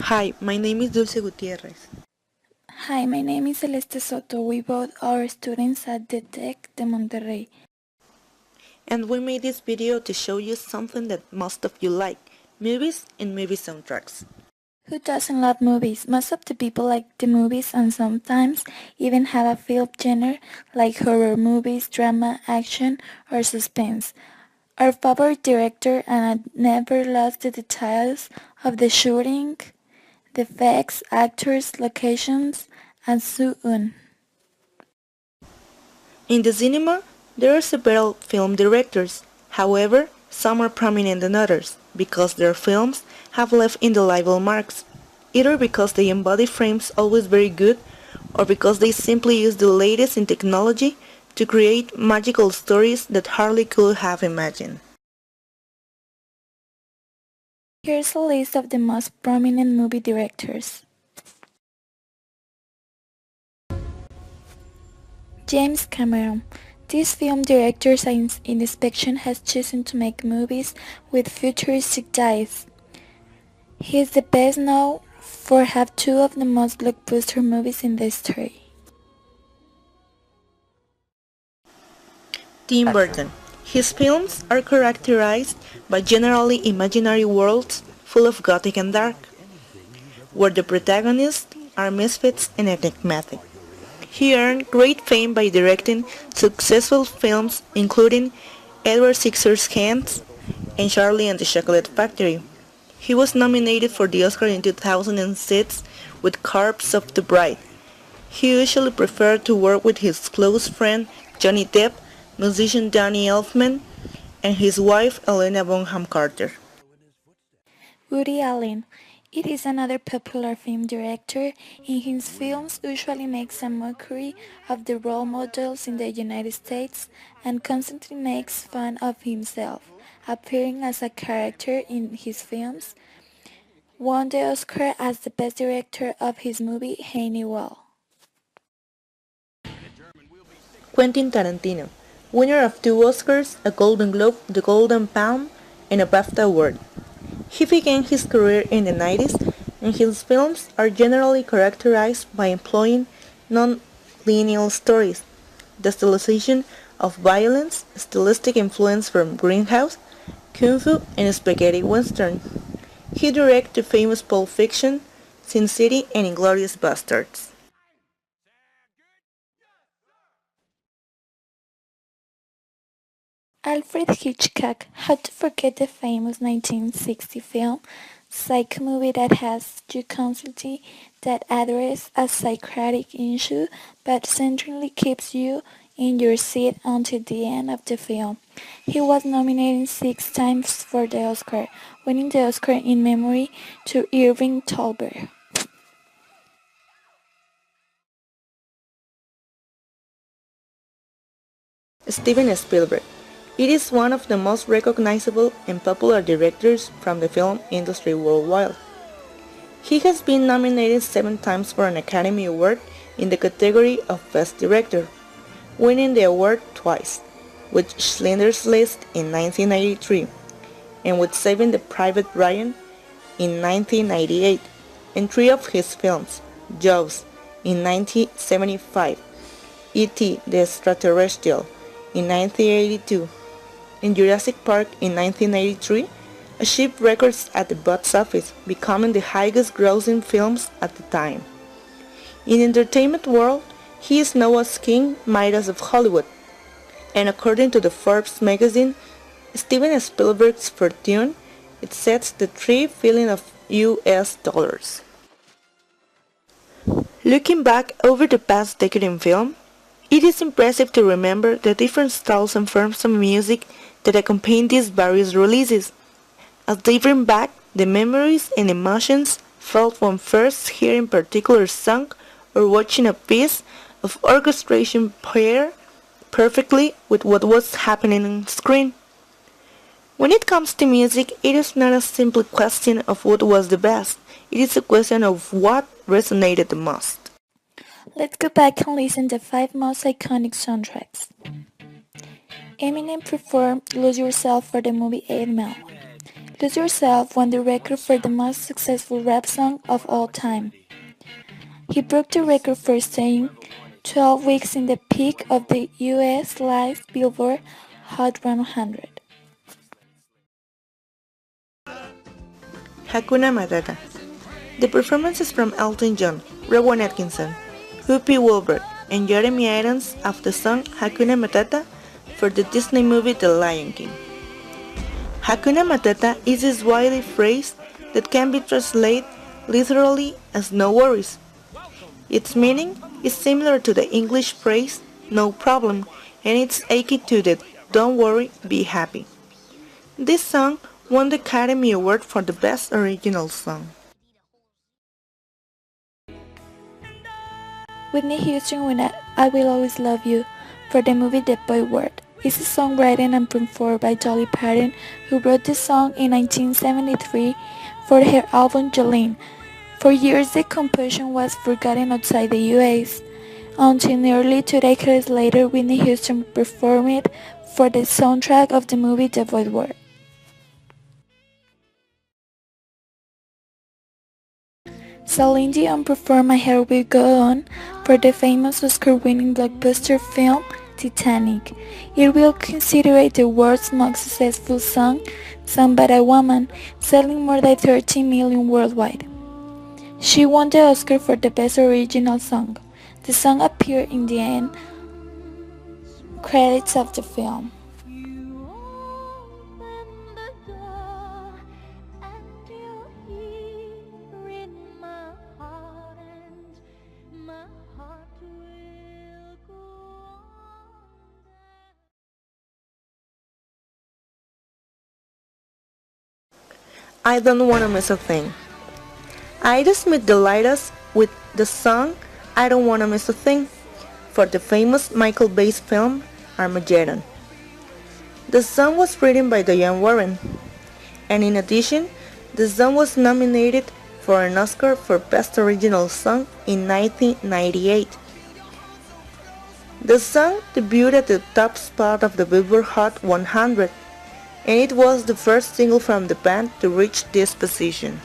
Hi, my name is Dulce Gutierrez. Hi, my name is Celeste Soto. We both are students at the Tec de Monterrey. And we made this video to show you something that most of you like, movies and movie soundtracks. Who doesn't love movies? Most of the people like the movies and sometimes even have a film genre like horror movies, drama, action, or suspense. Our favorite director and I never lost the details of the shooting, the effects, actors, locations, and so on. In the cinema, there are several film directors. However, some are prominent than others because their films have left indelible marks, either because they embody frames always very good or because they simply use the latest in technology to create magical stories that hardly could have imagined. Here's a list of the most prominent movie directors. James Cameron. This film director science inspection has chosen to make movies with futuristic dyes. He is the best known for have two of the most blockbuster movies in the history. Tim Burton. His films are characterized by generally imaginary worlds full of gothic and dark, where the protagonists are misfits and enigmatic. He earned great fame by directing successful films including Edward Scissorhands and Charlie and the Chocolate Factory. He was nominated for the Oscar in 2006 with Corpse of the Bride. He usually preferred to work with his close friend Johnny Depp, musician Danny Elfman, and his wife Elena Bonham Carter. Woody Allen. It is another popular film director. In his films usually makes a mockery of the role models in the United States and constantly makes fun of himself, appearing as a character in his films. Won the Oscar as the best director of his movie Hannibal. Quentin Tarantino, winner of two Oscars, a Golden Globe, the Golden Palm, and a BAFTA award. He began his career in the 90s, and his films are generally characterized by employing non-linear stories, the stylization of violence, stylistic influence from Greenhouse, Kung Fu, and spaghetti western. He directed the famous Pulp Fiction, Sin City, and Inglourious Basterds. Alfred Hitchcock. How to forget the famous 1960 film psycho movie that has you constantly that address a psychiatric issue but centrally keeps you in your seat until the end of the film. He was nominated 6 times for the Oscar, winning the Oscar in memory to Irving Thalberg. Steven Spielberg. It is one of the most recognizable and popular directors from the film industry worldwide. He has been nominated 7 times for an Academy Award in the category of Best Director, winning the award twice, with Schindler's List in 1993 and with Saving the Private Ryan in 1998, and three of his films, Jaws in 1975, E.T. the Extraterrestrial in 1982, and Jurassic Park in 1983, achieved records at the box office, becoming the highest grossing films at the time. In the entertainment world, he is known as King Midas of Hollywood, and according to the Forbes magazine, Steven Spielberg's fortune it sets the $3 billion of US dollars. Looking back over the past decade in film, it is impressive to remember the different styles and forms of music that accompany these various releases, as they bring back the memories and emotions felt when first hearing a particular song or watching a piece of orchestration pair perfectly with what was happening on screen. When it comes to music, it is not a simple question of what was the best, it is a question of what resonated the most. Let's go back and listen to the 5 most iconic soundtracks. Eminem performed Lose Yourself for the movie 8 Mile. Lose Yourself won the record for the most successful rap song of all time. He broke the record for staying 12 weeks in the peak of the US live Billboard Hot 100. Hakuna Matata. The performances from Elton John, Rowan Atkinson, Whoopi Goldberg, and Jeremy Irons of the song Hakuna Matata for the Disney movie The Lion King. Hakuna Matata is this widely phrase that can be translated literally as no worries. Its meaning is similar to the English phrase no problem, and it's akin to the don't worry, be happy. This song won the Academy Award for the Best Original Song. Whitney Houston won I Will Always Love You for the movie The Proyect. It's a song written and performed by Dolly Parton, who wrote the song in 1973 for her album Jolene. For years the composition was forgotten outside the US, until nearly 2 decades later Whitney Houston performed it for the soundtrack of the movie The Proyect. Celine Dion performed My Heart Will Go On for the famous Oscar-winning blockbuster film Titanic. It will considered the world's most successful song sung by a woman, selling more than 13 million worldwide. She won the Oscar for the Best Original Song. The song appeared in the end credits of the film. I Don't Wanna Miss a Thing. Aerosmith delighted us with the song I Don't Wanna Miss a Thing for the famous Michael Bay's film Armageddon. The song was written by Diane Warren, and in addition, the song was nominated for an Oscar for Best Original Song in 1998. The song debuted at the top spot of the Billboard Hot 100, and it was the first single from the band to reach this position.